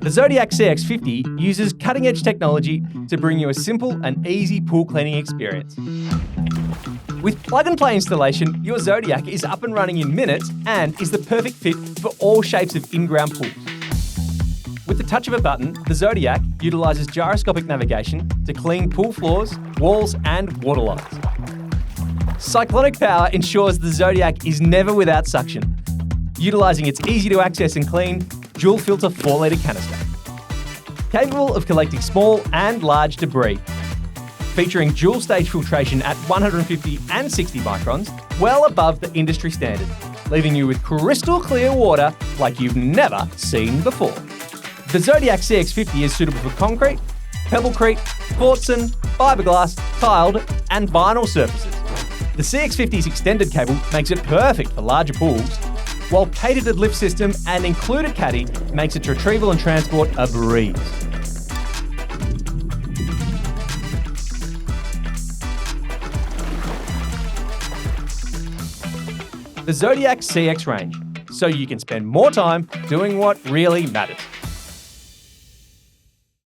The Zodiac CX50 uses cutting-edge technology to bring you a simple and easy pool cleaning experience. With plug-and-play installation, your Zodiac is up and running in minutes and is the perfect fit for all shapes of in-ground pools. With the touch of a button, the Zodiac utilises gyroscopic navigation to clean pool floors, walls and waterlines. Cyclonic power ensures the Zodiac is never without suction, utilising its easy-to-access and clean dual filter 4-litre canister. Capable of collecting small and large debris, featuring dual-stage filtration at 150 and 60 microns, well above the industry standard, leaving you with crystal clear water like you've never seen before. The Zodiac CX50 is suitable for concrete, pebblecrete, quartzen, fiberglass, tiled and vinyl surfaces. The CX50's extended cable makes it perfect for larger pools, while patented lift system and included caddy makes its retrieval and transport a breeze. The Zodiac CX range, so you can spend more time doing what really matters.